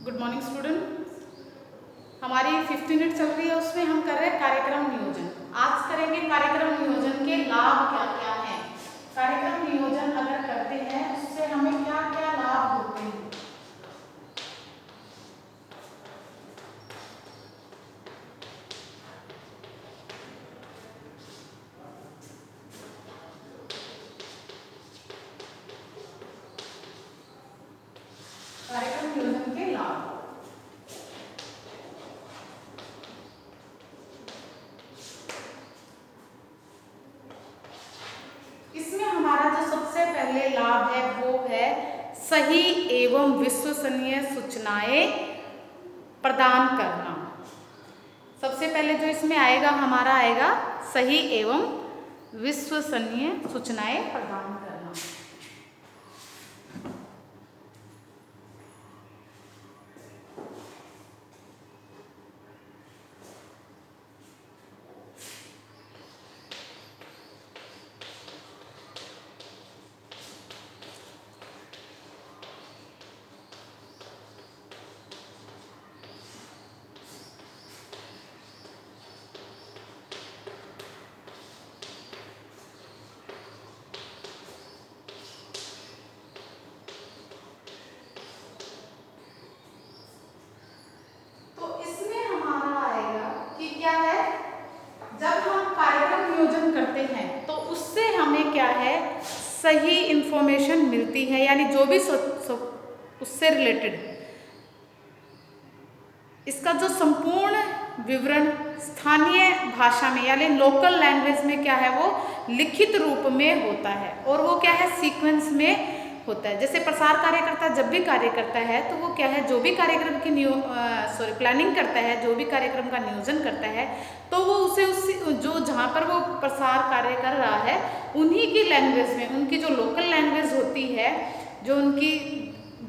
Good morning student. हमारी 5 unit चल रही है, उसमें हम कर रहे हैं कार्यक्रम नियोजन। आज करेंगे कार्यक्रम नियोजन के लाभ क्या क्या हैं। कार्यक्रम नियोजन अगर करते हैं उससे हमें क्या क्या लाभ होते हैं। कार्यक्रम नियोजन के लाभ। इसमें हमारा जो सबसे पहले लाभ है वो है सही एवं विश्वसनीय सूचनाएं प्रदान करना। सबसे पहले जो इसमें आएगा हमारा आएगा सही एवं विश्वसनीय सूचनाएं प्रदान करना। क्या है, जब हम कार्यक्रम नियोजन करते हैं तो उससे हमें क्या है सही इंफॉर्मेशन मिलती है, यानी जो भी उससे रिलेटेड इसका जो संपूर्ण विवरण स्थानीय भाषा में यानी लोकल लैंग्वेज में क्या है वो लिखित रूप में होता है और वो क्या है सीक्वेंस में होता है। जैसे प्रसार कार्यकर्ता जब भी कार्य करता है तो वो क्या है जो भी कार्यक्रम की प्लानिंग करता है, जो भी कार्यक्रम का नियोजन करता है तो वो उसे जो जहाँ पर वो प्रसार कार्य कर रहा है उन्हीं की लैंग्वेज में, उनकी जो लोकल लैंग्वेज होती है, जो उनकी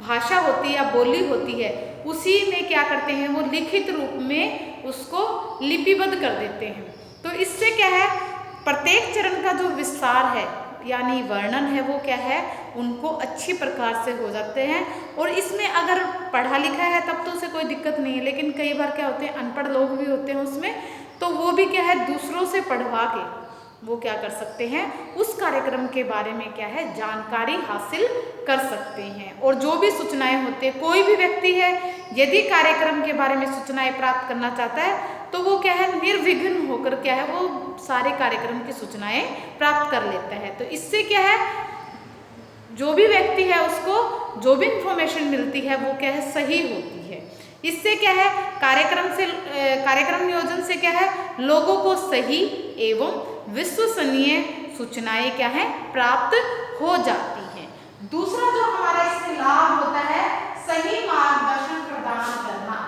भाषा होती है या बोली होती है, उसी में क्या करते हैं वो लिखित रूप में उसको लिपिबद्ध कर देते हैं। तो इससे क्या है प्रत्येक चरण का जो विस्तार है यानी वर्णन है वो क्या है उनको अच्छी प्रकार से हो जाते हैं। और इसमें अगर पढ़ा लिखा है तब तो उसे कोई दिक्कत नहीं है, लेकिन कई बार क्या होते हैं अनपढ़ लोग भी होते हैं उसमें, तो वो भी क्या है दूसरों से पढ़वा के वो क्या कर सकते हैं उस कार्यक्रम के बारे में क्या है जानकारी हासिल कर सकते हैं। और जो भी सूचनाएं होती है, कोई भी व्यक्ति है यदि कार्यक्रम के बारे में सूचनाएं प्राप्त करना चाहता है तो वो क्या है निर्विघ्न होकर क्या है वो सारे कार्यक्रम की सूचनाएं प्राप्त कर लेता है। तो इससे क्या है जो भी व्यक्ति है उसको जो भी इंफॉर्मेशन मिलती है वो क्या है सही होती है। इससे क्या है कार्यक्रम नियोजन से क्या है लोगों को सही एवं विश्वसनीय सूचनाएं क्या है प्राप्त हो जाती हैं। दूसरा जो हमारा इससे लाभ होता है सही मार्गदर्शन प्रदान करना।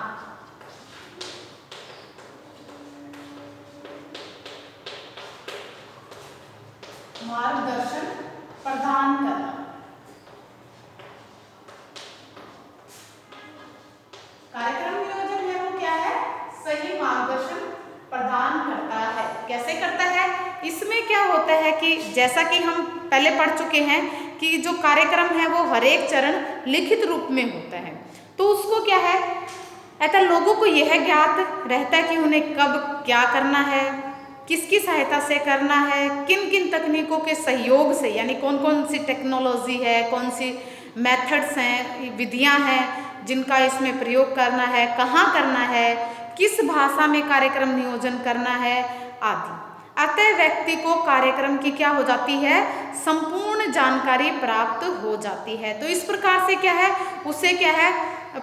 मार्गदर्शन प्रदान करना। कार्यक्रम नियोजन है वो क्या है सही मार्गदर्शन प्रदान करता है। कैसे करता है, इसमें क्या होता है कि जैसा कि हम पहले पढ़ चुके हैं कि जो कार्यक्रम है वो हर एक चरण लिखित रूप में होता है, तो उसको क्या है ऐसा लोगों को यह ज्ञात रहता है कि उन्हें कब क्या करना है, किसकी सहायता से करना है, किन किन तकनीकों के सहयोग से, यानी कौन कौन सी टेक्नोलॉजी है, कौन सी मेथड्स हैं, विधियां हैं जिनका इसमें प्रयोग करना है, कहाँ करना है, किस भाषा में कार्यक्रम नियोजन करना है आदि। अतः व्यक्ति को कार्यक्रम की क्या हो जाती है संपूर्ण जानकारी प्राप्त हो जाती है। तो इस प्रकार से क्या है उसे क्या है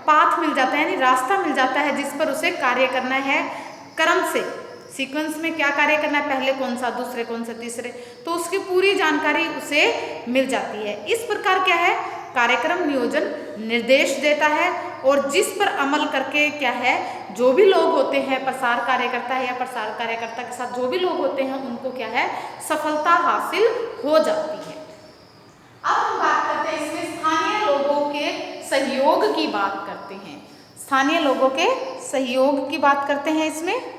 पाथ मिल जाता है यानी रास्ता मिल जाता है जिस पर उसे कार्य करना है, क्रम से सीक्वेंस में क्या कार्य करना है, पहले कौन सा, दूसरे कौन सा, तीसरे, तो उसकी पूरी जानकारी उसे मिल जाती है। इस प्रकार क्या है कार्यक्रम नियोजन निर्देश देता है और जिस पर अमल करके क्या है जो भी लोग होते हैं प्रसार कार्यकर्ता है या प्रसार कार्यकर्ता के साथ जो भी लोग होते हैं उनको क्या है सफलता हासिल हो जाती है। अब हम बात करते हैं इसमें स्थानीय लोगों के सहयोग की बात करते हैं। स्थानीय लोगों के सहयोग की बात करते हैं इसमें।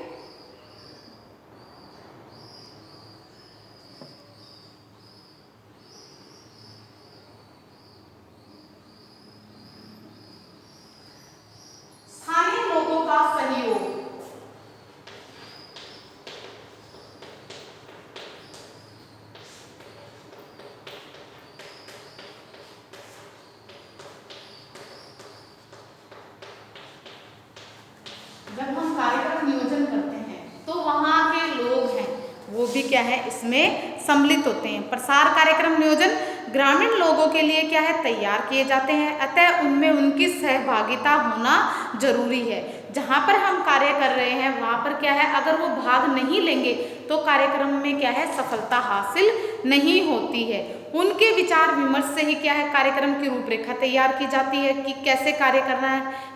लोग भी क्या है इसमें सम्मिलित होते हैं। प्रसार कार्यक्रम नियोजन ग्रामीण लोगों के लिए क्या है तैयार किए जाते हैं, अतः उनमें उनकी सहभागिता होना जरूरी है। जहाँ पर हम कार्य कर रहे हैं वहाँ पर क्या है अगर वो भाग नहीं लेंगे तो कार्यक्रम में क्या है सफलता हासिल नहीं होती है। उनके विचार विमर्श से ही क्या है कार्यक्रम की रूपरेखा तैयार की जाती है कि कैसे कार्य करना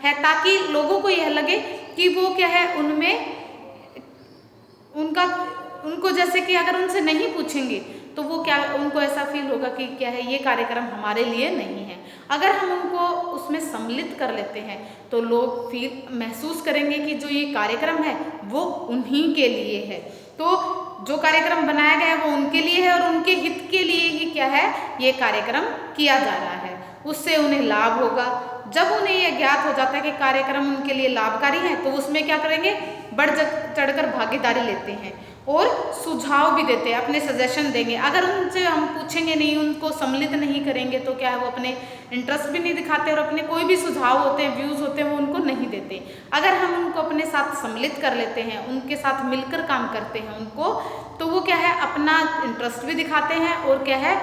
है, ताकि लोगों को यह लगे कि वो क्या है उनमें उनको जैसे कि अगर उनसे नहीं पूछेंगे तो वो क्या उनको ऐसा फील होगा कि क्या है ये कार्यक्रम हमारे लिए नहीं है। अगर हम उनको उसमें सम्मिलित कर लेते हैं तो लोग फील महसूस करेंगे कि जो ये कार्यक्रम है वो उन्हीं के लिए है। तो जो कार्यक्रम बनाया गया है वो उनके लिए है और उनके हित के लिए ही क्या है ये कार्यक्रम किया जा रहा है, उससे उन्हें लाभ होगा। जब उन्हें यह ज्ञात हो जाता है कि कार्यक्रम उनके लिए लाभकारी है तो उसमें क्या करेंगे बढ़ चढ़कर भागीदारी लेते हैं और सुझाव भी देते हैं, अपने सजेशन देंगे। अगर उनसे हम पूछेंगे नहीं, उनको सम्मिलित नहीं करेंगे तो क्या है वो अपने इंटरेस्ट भी नहीं दिखाते और अपने कोई भी सुझाव होते हैं व्यूज़ होते हैं वो उनको नहीं देते। अगर हम उनको अपने साथ सम्मिलित कर लेते हैं, उनके साथ मिलकर काम करते हैं उनको, तो वो क्या है अपना इंटरेस्ट भी दिखाते हैं और क्या है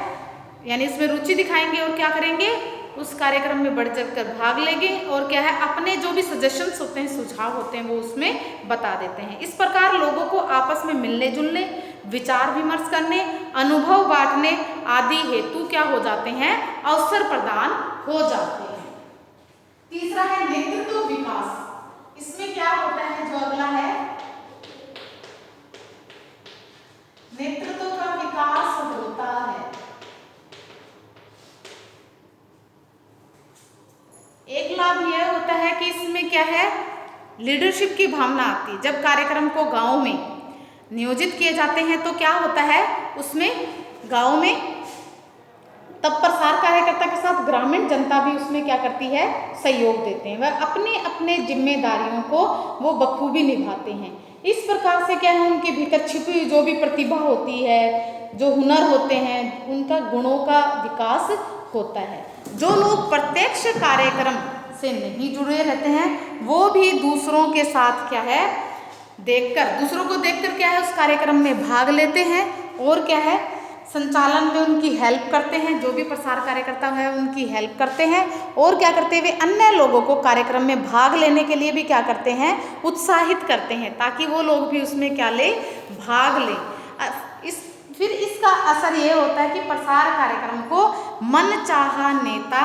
यानी इसमें रुचि दिखाएंगे और क्या करेंगे उस कार्यक्रम में बढ़ चढ़ कर भाग लेंगे और क्या है अपने जो भी सजेशंस होते हैं सुझाव होते हैं वो उसमें बता देते हैं। इस प्रकार लोगों को आपस में मिलने जुलने, विचार विमर्श करने, अनुभव बांटने आदि हेतु क्या हो जाते हैं अवसर प्रदान हो जाते हैं। तीसरा है नेतृत्व विकास। इसमें क्या होता है जो अगला है नेतृत्व का विकास होता है। एक लाभ यह होता है कि इसमें क्या है लीडरशिप की भावना आती है। जब कार्यक्रम को गांव में नियोजित किए जाते हैं तो क्या होता है उसमें गांव में तब प्रसार कार्यकर्ता के साथ ग्रामीण जनता भी उसमें क्या करती है सहयोग देते हैं, वह अपने अपने जिम्मेदारियों को वो बखूबी निभाते हैं। इस प्रकार से क्या है उनके भीतर छिपी हुई जो भी प्रतिभा होती है, जो हुनर होते हैं, उनका गुणों का विकास होता है। जो लोग प्रत्यक्ष कार्यक्रम से नहीं जुड़े रहते हैं वो भी दूसरों के साथ क्या है दूसरों को देखकर क्या है उस कार्यक्रम में भाग लेते हैं और क्या है संचालन में उनकी हेल्प करते हैं। जो भी प्रसार कार्यकर्ता है उनकी हेल्प करते हैं और क्या करते हैं वे अन्य लोगों को कार्यक्रम में भाग लेने के लिए भी क्या करते हैं उत्साहित करते हैं, ताकि वो लोग भी उसमें क्या ले भाग लें। फिर इसका असर ये होता है कि प्रसार कार्यक्रम को मनचाहा नेता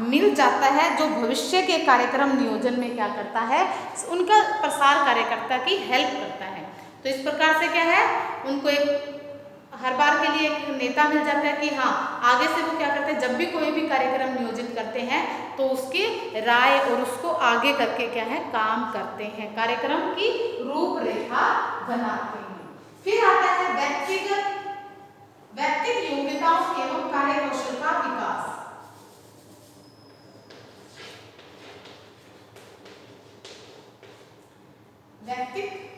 मिल जाता है जो भविष्य के कार्यक्रम नियोजन में क्या करता है उनका प्रसार कार्यकर्ता की हेल्प करता है। तो इस प्रकार से क्या है उनको एक हर बार के लिए एक नेता मिल जाता है कि हाँ आगे से वो क्या करते हैं जब भी कोई भी कार्यक्रम नियोजित करते हैं तो उसकी राय और उसको आगे करके क्या है काम करते हैं, कार्यक्रम की रूपरेखा बनाते हैं। फिर आता है व्यक्तिगत योग्यताओं एवं कार्य कौशल का विकास। व्यक्तिगत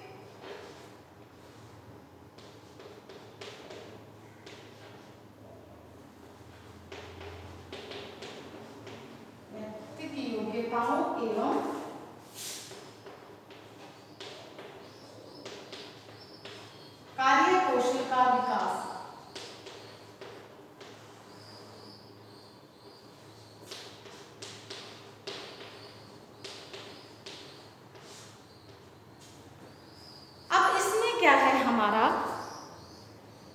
योग्यताओं एवं कार्य कौशल का विकास। अब इसमें क्या है हमारा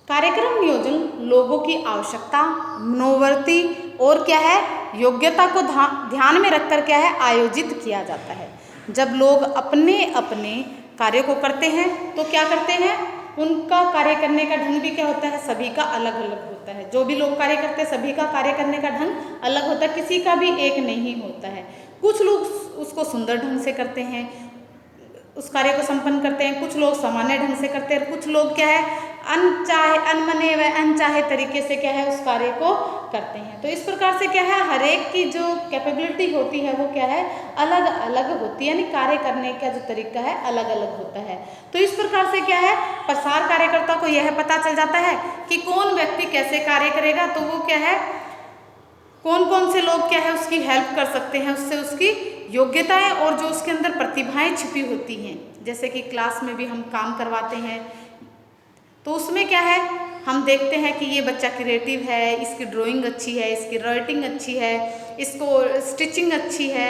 कार्यक्रम नियोजन लोगों की आवश्यकता, मनोवृत्ति और क्या है योग्यता को ध्यान में रखकर क्या है आयोजित किया जाता है। जब लोग अपने अपने कार्य को करते हैं तो क्या करते हैं उनका कार्य करने का ढंग भी क्या होता है सभी का अलग अलग होता है। जो भी लोग कार्य करते हैं सभी का कार्य करने का ढंग अलग होता है, किसी का भी एक नहीं होता है। कुछ लोग उसको सुंदर ढंग से करते हैं, उस कार्य को संपन्न करते हैं, कुछ लोग सामान्य ढंग से करते हैं, कुछ लोग क्या है अनमने व अनचाहे तरीके से क्या है उस कार्य को करते हैं। तो इस प्रकार से क्या है हर एक की जो कैपेबिलिटी होती है वो क्या है अलग अलग होती है, यानी कार्य करने का जो तरीका है अलग अलग होता है। तो इस प्रकार से क्या है प्रसार कार्यकर्ता को यह पता चल जाता है कि कौन व्यक्ति कैसे कार्य करेगा, तो वो क्या है कौन कौन से लोग क्या है उसकी हेल्प कर सकते हैं, उससे उसकी योग्यताएं और जो उसके अंदर प्रतिभाएं छिपी होती हैं। जैसे कि क्लास में भी हम काम करवाते हैं तो उसमें क्या है, हम देखते हैं कि ये बच्चा क्रिएटिव है, इसकी ड्राइंग अच्छी है, इसकी राइटिंग अच्छी है, इसको स्टिचिंग अच्छी है,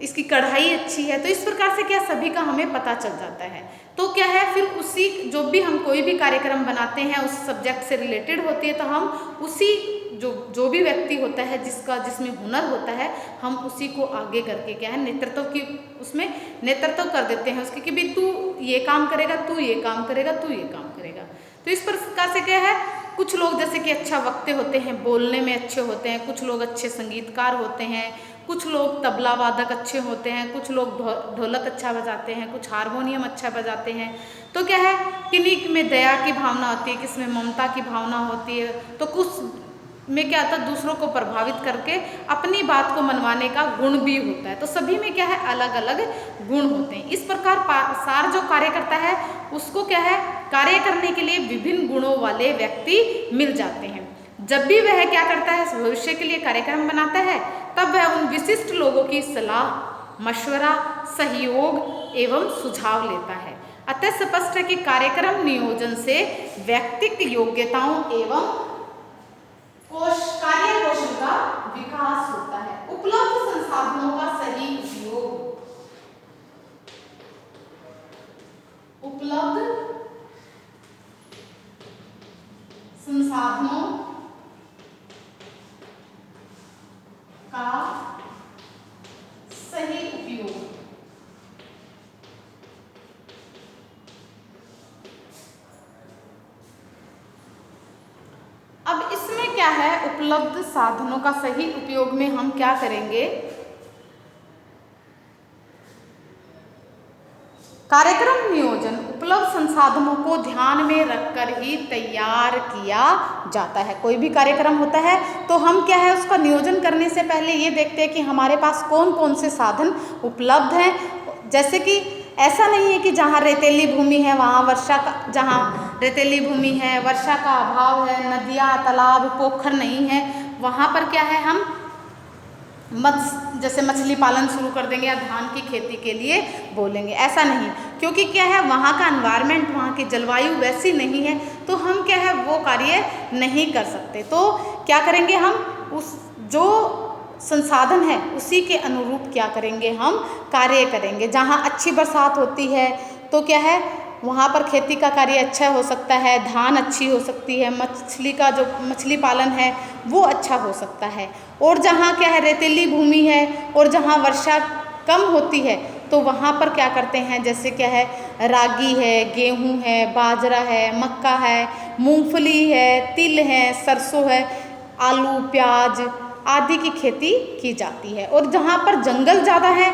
इसकी कढ़ाई अच्छी है। तो इस प्रकार से क्या सभी का हमें पता चल जाता है। तो क्या है, फिर उसी जो भी हम कोई भी कार्यक्रम बनाते हैं उस सब्जेक्ट से रिलेटेड होती है, तो हम उसी जो भी व्यक्ति होता है जिसमें हुनर होता है, हम उसी को आगे करके क्या है नेतृत्व की उसमें नेतृत्व कर देते हैं उसके, कि भाई तू ये काम करेगा, तू ये काम करेगा, तू ये काम करेगा। तो इस प्रकार से क्या है, कुछ लोग जैसे कि अच्छा वक्ते होते हैं, बोलने में अच्छे होते हैं, कुछ लोग अच्छे संगीतकार होते हैं, कुछ लोग तबला वादक अच्छे होते हैं, कुछ लोग ढोलक अच्छा बजाते हैं, कुछ हारमोनियम अच्छा बजाते हैं। तो क्या है, किन्हीं में दया की भावना होती है, किसमें ममता की भावना होती है, तो कुछ में क्या होता है दूसरों को प्रभावित करके अपनी बात को मनवाने का गुण भी होता है। तो सभी में क्या है अलग अलग गुण होते हैं। इस प्रकार सार जो कार्य करता है उसको क्या है कार्य करने के लिए विभिन्न गुणों वाले व्यक्ति मिल जाते हैं। जब भी वह क्या करता है भविष्य के लिए कार्यक्रम बनाता है, तब वह उन विशिष्ट लोगों की सलाह, मशवरा, सहयोग एवं सुझाव लेता है। अतः स्पष्ट है कि कार्यक्रम नियोजन से व्यक्तिगत योग्यताओं एवं कार्य कौशल का विकास होता है। उपलब्ध संसाधनों का सही उपयोग, उपलब्ध संसाधनों का सही उपयोग, अब इसमें क्या है उपलब्ध साधनों का सही उपयोग में हम क्या करेंगे, कार्यक्रम नियोजन उपलब्ध संसाधनों को ध्यान में रखकर ही तैयार किया जाता है। कोई भी कार्यक्रम होता है तो हम क्या है उसका नियोजन करने से पहले ये देखते हैं कि हमारे पास कौन कौन से साधन उपलब्ध हैं। जैसे कि ऐसा नहीं है कि जहाँ रेतीली भूमि है वहाँ वर्षा का, जहाँ रेतीली भूमि है वर्षा का अभाव है, नदियाँ तालाब पोखर नहीं है, वहाँ पर क्या है हम जैसे मछली पालन शुरू कर देंगे या धान की खेती के लिए बोलेंगे, ऐसा नहीं। क्योंकि क्या है वहाँ का एनवायरनमेंट, वहाँ की जलवायु वैसी नहीं है, तो हम क्या है वो कार्य नहीं कर सकते। तो क्या करेंगे हम उस जो संसाधन है उसी के अनुरूप क्या करेंगे हम कार्य करेंगे। जहाँ अच्छी बरसात होती है तो क्या है वहाँ पर खेती का कार्य अच्छा हो सकता है, धान अच्छी हो सकती है, मछली पालन है वो अच्छा हो सकता है। और जहाँ क्या है रेतीली भूमि है और जहाँ वर्षा कम होती है तो वहाँ पर क्या करते हैं, जैसे क्या है रागी है, गेहूँ है, बाजरा है, मक्का है, मूंगफली है, तिल है, सरसों है, आलू प्याज आदि की खेती की जाती है। और जहाँ पर जंगल ज़्यादा है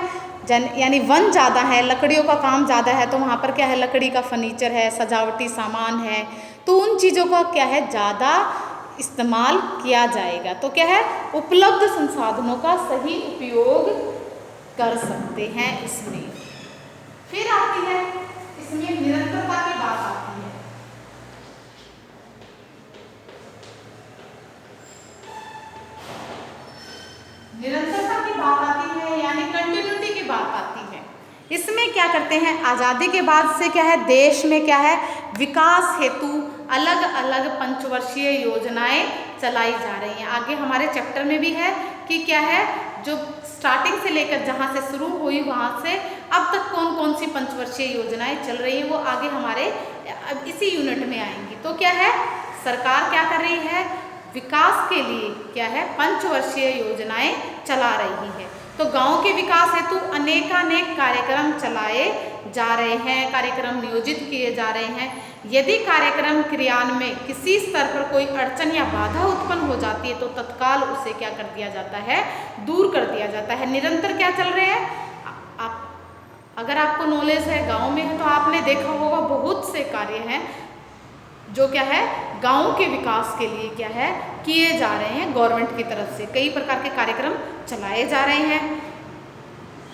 यानी वन ज़्यादा है, लकड़ियों का काम ज़्यादा है, तो वहाँ पर क्या है लकड़ी का फर्नीचर है, सजावटी सामान है, तो उन चीज़ों का क्या है ज़्यादा इस्तेमाल किया जाएगा। तो क्या है उपलब्ध संसाधनों का सही उपयोग कर सकते हैं इसमें। फिर आती है इसमें निरंतरता की बात आती है। निरंतरता की बात आती है यानी कंटिन्यूटी की बात आती है। इसमें क्या करते हैं आज़ादी के बाद से क्या है देश में क्या है विकास हेतु अलग अलग पंचवर्षीय योजनाएं चलाई जा रही हैं। आगे हमारे चैप्टर में भी है कि क्या है जो स्टार्टिंग से लेकर जहाँ से शुरू हुई वहाँ से अब तक कौन कौन सी पंचवर्षीय योजनाएं चल रही हैं वो आगे हमारे अब इसी यूनिट में आएंगी। तो क्या है सरकार क्या कर रही है विकास के लिए क्या है पंचवर्षीय योजनाएं चला रही है। तो गांव के विकास हेतु अनेकानेक कार्यक्रम चलाए जा रहे हैं, कार्यक्रम नियोजित किए जा रहे हैं। यदि कार्यक्रम क्रियान्वयन में किसी स्तर पर कोई अड़चन या बाधा उत्पन्न हो जाती है तो तत्काल उसे क्या कर दिया जाता है दूर कर दिया जाता है। निरंतर क्या चल रहे हैं आप अगर आपको नॉलेज है गांव में है तो आपने देखा होगा बहुत से कार्य हैं जो क्या है गांव के विकास के लिए क्या है किए जा रहे हैं। गवर्नमेंट की तरफ से कई प्रकार के कार्यक्रम चलाए जा रहे हैं।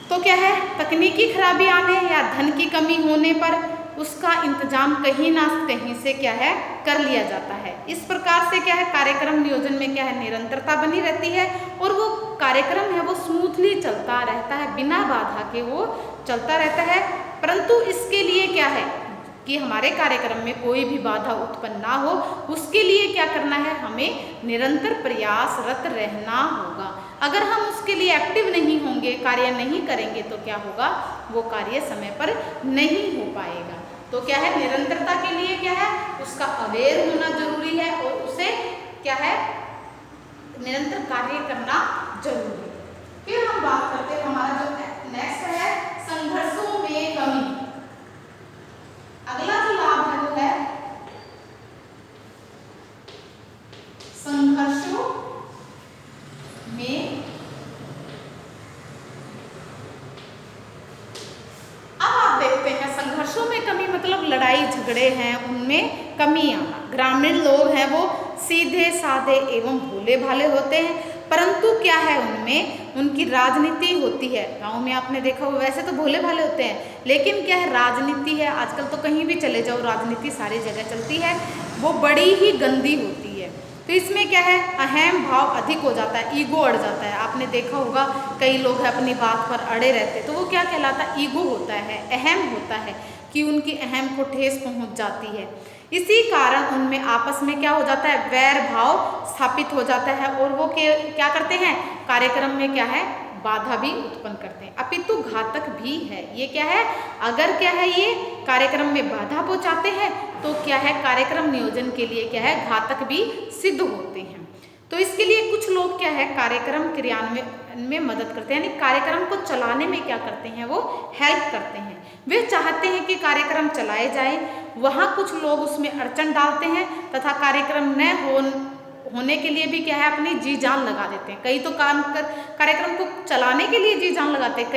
तो क्या है तकनीकी खराबी आने या धन की कमी होने पर उसका इंतजाम कहीं ना कहीं से क्या है कर लिया जाता है। इस प्रकार से क्या है कार्यक्रम नियोजन में क्या है निरंतरता बनी रहती है और वो कार्यक्रम है वो स्मूथली चलता रहता है, बिना बाधा के वो चलता रहता है। परंतु इसके लिए क्या है कि हमारे कार्यक्रम में कोई भी बाधा उत्पन्न ना हो, उसके लिए क्या करना है, हमें निरंतर प्रयासरत रहना होगा। अगर हम उसके लिए एक्टिव नहीं होंगे, कार्य नहीं करेंगे, तो क्या होगा, वो कार्य समय पर नहीं हो पाएगा। तो क्या है, निरंतरता के लिए क्या है, उसका अवेयर होना जरूरी है और उसे क्या है, निरंतर कार्य करना जरूरी है। फिर हम बात करते हैं, हमारा जो नेक्स्ट है संघर्षों में कमी। अगला जो लाभ है वो है संघर्षों में। अब आप देखते हैं संघर्षों में कमी मतलब लड़ाई झगड़े हैं उनमें कमी आना। ग्रामीण लोग हैं वो सीधे साधे एवं भोले भाले होते हैं, परंतु क्या है, उनमें उनकी राजनीति होती है। गांव में आपने देखा हो, वैसे तो भोले भाले होते हैं, लेकिन क्या है, राजनीति है। आजकल तो कहीं भी चले जाओ राजनीति सारी जगह चलती है, वो बड़ी ही गंदी होती है। तो इसमें क्या है, अहम भाव अधिक हो जाता है, ईगो अड़ जाता है। आपने देखा होगा कई लोग हैं अपनी बात पर अड़े रहते, तो वो क्या कहलाता है, ईगो होता है, अहम होता है कि उनकी अहम को ठेस पहुंच जाती है। इसी कारण उनमें आपस में क्या हो जाता है, वैर भाव स्थापित हो जाता है और वो क्या करते हैं, कार्यक्रम में क्या है, बाधा भी उत्पन्न करते हैं, अपितु घातक भी है। ये क्या है, अगर क्या है, ये कार्यक्रम में बाधा पहुंचाते हैं तो क्या है, कार्यक्रम नियोजन के लिए क्या है, घातक भी सिद्ध होते हैं। तो इसके लिए कुछ लोग क्या है, कार्यक्रम क्रियान्वयन में मदद करते हैं, यानी कार्यक्रम को चलाने में क्या करते हैं, वो हेल्प करते हैं। वे चाहते हैं कि कार्यक्रम चलाए जाए, वहाँ कुछ लोग उसमें अड़चन डालते हैं तथा कार्यक्रम न होने के लिए भी क्या है, अपनी जी जान लगा देते हैं। कई तो कार्यक्रम को चलाने के लिए जी जान लगाते हैं,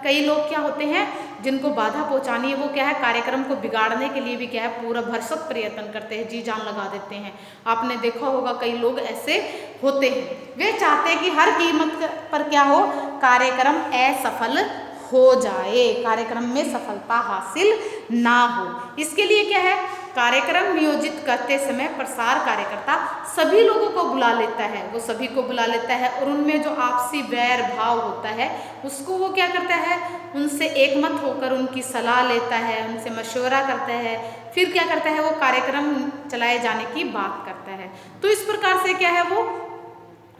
कई लोग क्या होते हैं, जिनको बाधा पहुंचानी है, वो क्या है, कार्यक्रम को बिगाड़ने के लिए भी क्या है, पूरा भरसक प्रयत्न करते हैं, जी जान लगा देते हैं। आपने देखा होगा कई लोग ऐसे होते हैं, वे चाहते हैं कि हर कीमत पर क्या हो, कार्यक्रम असफल हो जाए, कार्यक्रम में सफलता हासिल ना हो। इसके लिए क्या है, कार्यक्रम नियोजित करते समय प्रसार कार्यकर्ता सभी लोगों को बुला लेता है, वो सभी को बुला लेता है और उनमें जो आपसी वैर भाव होता है उसको वो क्या करता है, उनसे एकमत होकर उनकी सलाह लेता है, उनसे मशवरा करता है, फिर क्या करता है, वो कार्यक्रम चलाए जाने की बात करता है। तो इस प्रकार से क्या है, वो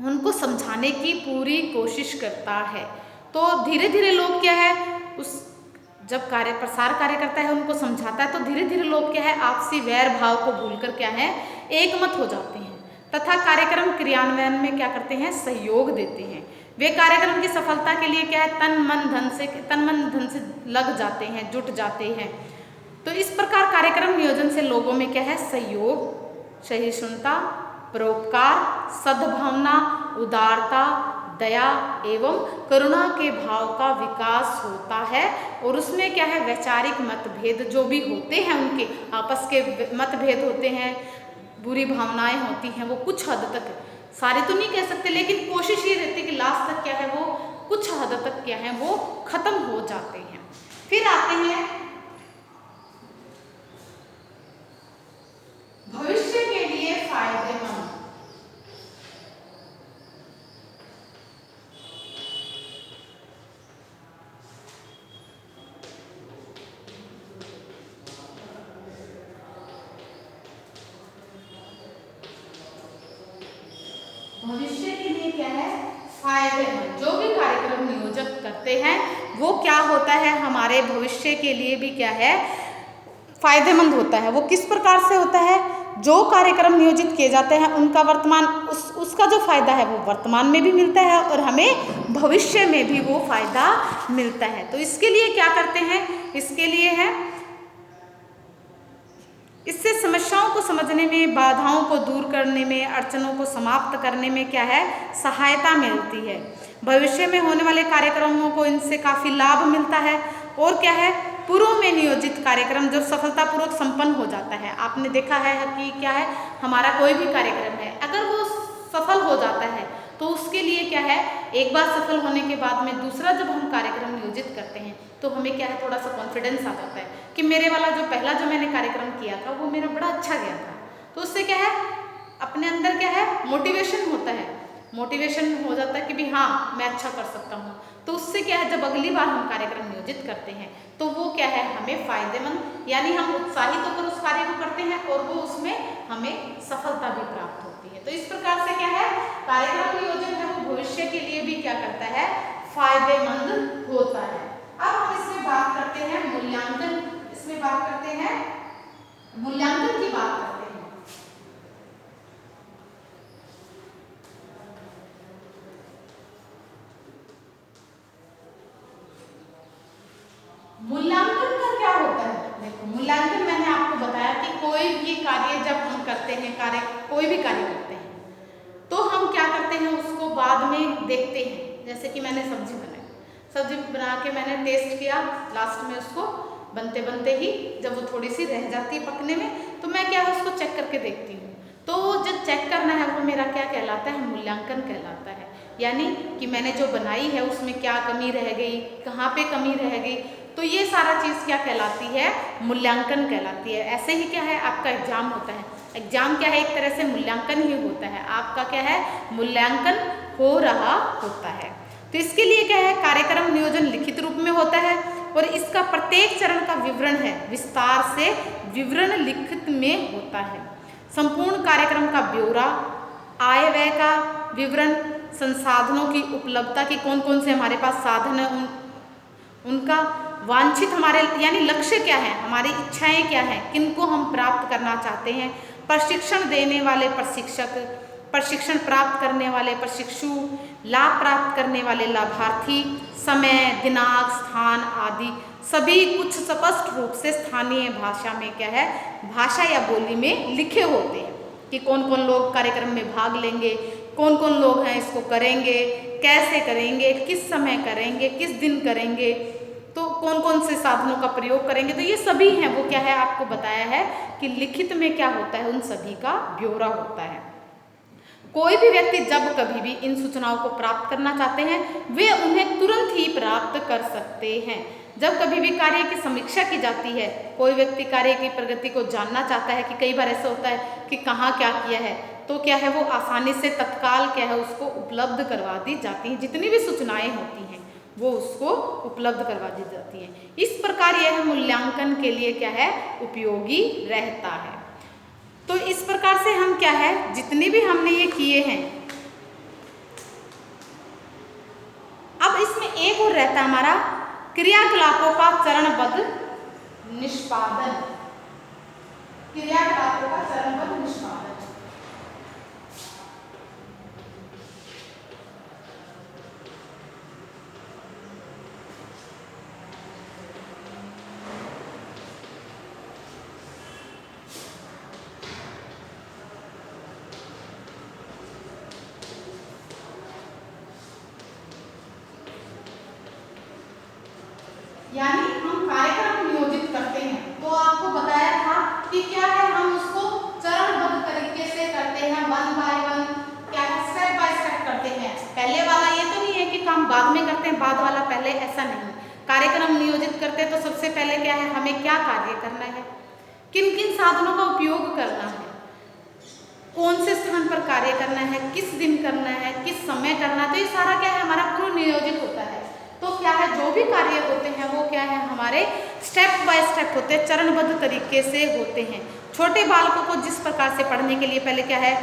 उनको समझाने की पूरी कोशिश करता है। तो धीरे धीरे लोग क्या है, उस जब प्रसार कार्य करता है, उनको समझाता है, तो धीरे धीरे लोग क्या है, आपसी वैर भाव को भूलकर क्या है, एकमत हो जाते हैं तथा कार्यक्रम क्रियान्वयन में क्या करते हैं, सहयोग देते हैं। वे कार्यक्रम की सफलता के लिए क्या है, तन मन धन से लग जाते हैं, जुट जाते हैं। तो इस प्रकार कार्यक्रम नियोजन से लोगों में क्या है, सहयोग, सहिष्णुता, परोपकार, सद्भावना, उदारता, दया एवं करुणा के भाव का विकास होता है और उसमें क्या है, वैचारिक मतभेद जो भी होते हैं, उनके आपस के मतभेद होते हैं, बुरी भावनाएं होती हैं, वो कुछ हद तक, सारे तो नहीं कह सकते, लेकिन कोशिश ये रहती है कि लास्ट तक क्या है, वो कुछ हद तक क्या है, वो खत्म हो जाते हैं। फिर आते हैं भविष्य के लिए फायदेमंद। भविष्य के लिए क्या है, फायदेमंद। जो भी कार्यक्रम नियोजक करते हैं वो क्या होता है, हमारे भविष्य के लिए भी क्या है, फायदेमंद होता है। वो किस प्रकार से होता है, जो कार्यक्रम नियोजित किए जाते हैं उनका वर्तमान उसका जो फायदा है वो वर्तमान में भी मिलता है और हमें भविष्य में भी वो फायदा मिलता है। तो इसके लिए क्या करते हैं, इसके लिए है, इससे समस्याओं को समझने में, बाधाओं को दूर करने में, अड़चनों को समाप्त करने में क्या है, सहायता मिलती है। भविष्य में होने वाले कार्यक्रमों को इनसे काफ़ी लाभ मिलता है और क्या है, पूर्व में नियोजित कार्यक्रम जब सफलतापूर्वक संपन्न हो जाता है, आपने देखा है कि क्या है, हमारा कोई भी कार्यक्रम है अगर वो सफल हो जाता है तो उसके लिए क्या है, एक बार सफल होने के बाद में दूसरा जब हम कार्यक्रम नियोजित करते हैं तो हमें क्या है, थोड़ा सा कॉन्फिडेंस आ जाता है कि मेरे वाला जो पहला जो मैंने कार्यक्रम किया था वो मेरा बड़ा अच्छा गया था। तो उससे क्या है, अपने अंदर क्या है, मोटिवेशन होता है। मोटिवेशन हो जाता है कि भी हाँ मैं अच्छा कर सकता हूँ। तो उससे क्या है, जब अगली बार हम कार्यक्रम नियोजित करते हैं तो वो क्या है हमें फायदेमंद, यानी हम उत्साहित होकर उस कार्य को करते हैं और वो उसमें हमें सफलता भी प्राप्त होती है। तो इस प्रकार से क्या है कार्यक्रम नियोजन है वो भविष्य के लिए भी क्या करता है, फायदेमंद होता है। अब हम इसमें बात करते हैं मूल्यांकन, इसमें बात करते हैं मूल्यांकन की बात करते हैं। मूल्यांकन का क्या होता है, देखो मूल्यांकन मैंने आपको बताया कि कोई भी कार्य जब हम करते हैं, कोई भी कार्य करते हैं तो हम क्या करते हैं उसको बाद में देखते हैं। जैसे कि मैंने सब्जी बनाई, सब्जी बना के मैंने टेस्ट किया, लास्ट में उसको बनते बनते ही जब वो थोड़ी सी रह जाती है पकने में तो मैं क्या है उसको चेक करके देखती हूँ। तो जो चेक करना है वो मेरा क्या कहलाता है, मूल्यांकन कहलाता है। यानी कि मैंने जो बनाई है उसमें क्या कमी रह गई, कहाँ पे कमी रह गई, तो ये सारा चीज़ क्या कहलाती है, मूल्यांकन कहलाती है। ऐसे ही क्या है आपका एग्जाम होता है, एग्जाम क्या है एक तरह से मूल्यांकन ही होता है, आपका क्या है मूल्यांकन हो रहा होता है। तो इसके लिए क्या है कार्यक्रम नियोजन लिखित रूप में होता है और इसका प्रत्येक चरण का विवरण है विस्तार से विवरण लिखित में होता है। संपूर्ण कार्यक्रम का ब्यौरा, आय व्यय का विवरण, संसाधनों की उपलब्धता की कौन कौन से हमारे पास साधन है उनका, वांछित हमारे यानी लक्ष्य क्या है, हमारी इच्छाएं क्या हैं, किनको हम प्राप्त करना चाहते हैं, प्रशिक्षण देने वाले प्रशिक्षक, प्रशिक्षण प्राप्त करने वाले प्रशिक्षु, लाभ प्राप्त करने वाले लाभार्थी, समय, दिनांक, स्थान आदि सभी कुछ स्पष्ट रूप से स्थानीय भाषा में क्या है, भाषा या बोली में लिखे होते हैं कि कौन कौन लोग कार्यक्रम में भाग लेंगे, कौन कौन लोग हैं इसको करेंगे, कैसे करेंगे, किस समय करेंगे, किस दिन करेंगे, तो कौन कौन से साधनों का प्रयोग करेंगे। तो ये सभी हैं वो क्या है आपको बताया है कि लिखित में क्या होता है, उन सभी का ब्यौरा होता है। कोई भी व्यक्ति जब कभी भी इन सूचनाओं को प्राप्त करना चाहते हैं वे उन्हें तुरंत ही प्राप्त कर सकते हैं। जब कभी भी कार्य की समीक्षा की जाती है, कोई व्यक्ति कार्य की प्रगति को जानना चाहता है कि कई बार ऐसा होता है कि कहाँ क्या किया है, तो क्या है वो आसानी से तत्काल क्या है उसको उपलब्ध करवा दी जाती हैं, जितनी भी सूचनाएं होती हैं वो उसको उपलब्ध करवा दी जाती हैं। इस प्रकार यह मूल्यांकन के लिए क्या है उपयोगी रहता है। तो इस प्रकार से हम क्या है जितने भी हमने ये किए हैं, अब इसमें एक और रहता है हमारा क्रियाकलापों का चरणबद्ध निष्पादन, क्रियाकलापों का चरणबद्ध निष्पादन। यानी हम कार्यक्रम नियोजित करते हैं तो आपको बताया था कि क्या है हम उसको चरणबद्ध तरीके से करते हैं, वन बाय वन क्या है स्टेप बाय स्टेप करते हैं। पहले वाला ये तो नहीं है कि काम बाद में करते हैं, बाद वाला पहले, ऐसा नहीं। कार्यक्रम नियोजित करते हैं तो सबसे पहले क्या है हमें क्या कार्य करना है, किन किन साधनों का उपयोग करना है, कौन से स्थान पर कार्य करना है, किस दिन करना है, किस समय करना है, तो ये सारा क्या है हमारा पूर्व नियोजित होता है। तो क्या है जो भी कार्य होते हैं वो क्या है हमारे स्टेप बाय स्टेप होते हैं, चरणबद्ध तरीके से होते हैं। छोटे बालकों को जिस प्रकार से पढ़ने के लिए पहले क्या है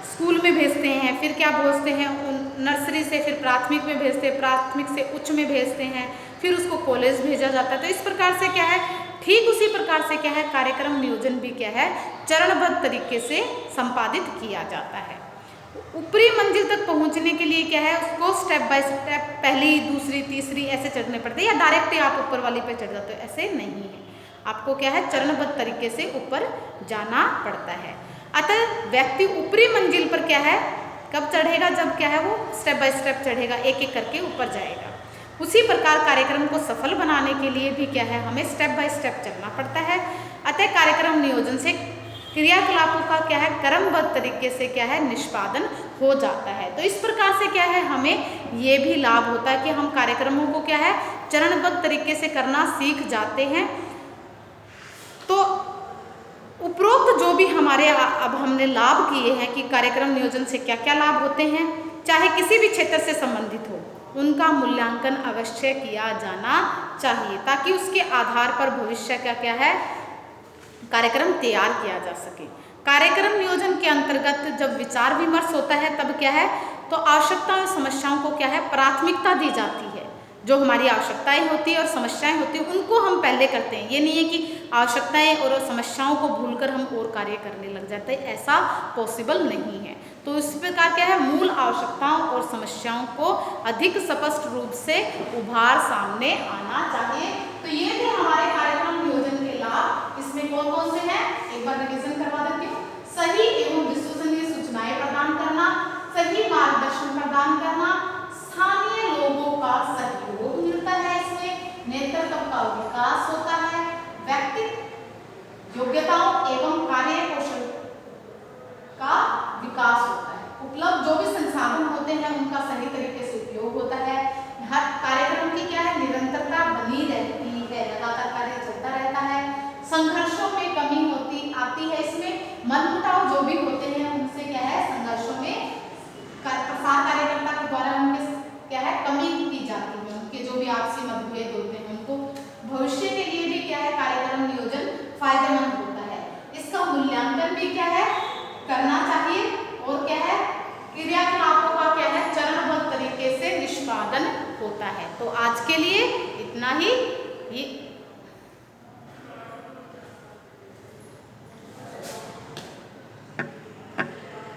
स्कूल में भेजते हैं, फिर क्या भेजते हैं नर्सरी से, फिर प्राथमिक में भेजते हैं, प्राथमिक से उच्च में भेजते हैं, फिर उसको कॉलेज भेजा जाता है। तो इस प्रकार से क्या है ठीक उसी प्रकार से क्या है कार्यक्रम नियोजन भी क्या है चरणबद्ध तरीके से संपादित किया जाता है। ऊपरी मंजिल तक पहुंचने के लिए क्या है उसको स्टेप बाय स्टेप पहली दूसरी तीसरी ऐसे चढ़ने पड़ते हैं, या डायरेक्ट आप ऊपर वाली पे चढ़ जाते हो, ऐसे नहीं है। आपको क्या है चरणबद्ध तरीके से ऊपर जाना पड़ता है। अतः व्यक्ति ऊपरी मंजिल पर क्या है कब चढ़ेगा, जब क्या है वो स्टेप बाय स्टेप चढ़ेगा, एक एक करके ऊपर जाएगा। उसी प्रकार कार्यक्रम को सफल बनाने के लिए भी क्या है हमें स्टेप बाय स्टेप चलना पड़ता है। अतः कार्यक्रम नियोजन से क्रियाकलापों का क्या है क्रमबद्ध तरीके से क्या है निष्पादन हो जाता है। तो इस प्रकार से क्या है हमें ये भी लाभ होता है कि हम कार्यक्रमों को क्या है चरणबद्ध तरीके से करना सीख जाते हैं। तो उपरोक्त जो भी हमारे अब हमने लाभ किए हैं कि कार्यक्रम नियोजन से क्या क्या लाभ होते हैं, चाहे किसी भी क्षेत्र से संबंधित हो, उनका मूल्यांकन अवश्य किया जाना चाहिए, ताकि उसके आधार पर भविष्य का क्या है कार्यक्रम तैयार किया जा सके। कार्यक्रम नियोजन के अंतर्गत जब विचार विमर्श होता है तब क्या है, तो आवश्यकताओं और समस्याओं को क्या है प्राथमिकता दी जाती है। जो हमारी आवश्यकताएं होती है और समस्याएं होती है उनको हम पहले करते हैं। ये नहीं है कि आवश्यकताएं और समस्याओं को भूलकर हम और कार्य करने लग जाते हैं, ऐसा पॉसिबल नहीं है। तो इस प्रकार क्या है, मूल आवश्यकताओं और समस्याओं को अधिक स्पष्ट रूप से उभार सामने आना चाहिए। तो ये थे हमारे कार्यक्रम नियोजन के लाभ। इसमें कौन कौन से हैं, एक बार रिवीजन करवा देती हूँ। सही एवं विश्वसनीय सूचनाएं प्रदान करना, सही मार्गदर्शन प्रदान करना, स्थानीय लोगों का सहयोग मिलता है, इसमें नेतृत्व का विकास होता है, व्यक्तिगत योग्यताओं एवं कार्य कौशल का विकास होता है, उपलब्ध जो भी संसाधन होते हैं उनका सही तरीके से उपयोग होता है, हर कार्यक्रम की क्या है निरंतरता बनी रहती है, लगातार कार्य चलता रहता है, संघर्षों में कमी आती है, इसमें मनमुटाव जो भी होते हैं उनसे क्या है संघर्षों में प्रसार कार्यकर्ता के द्वारा उनके क्या है कमी की जाती है, उनके जो भी आपसी मतभेद होते हैं उनको भविष्य के लिए भी क्या है कार्यक्रम नियोजन फायदेमंद होता है। इसका मूल्यांकन भी क्या है करना चाहिए और क्या है क्रियाकलापों का क्या है चरणबद्ध तरीके से निष्पादन होता है। तो आज के लिए इतना ही।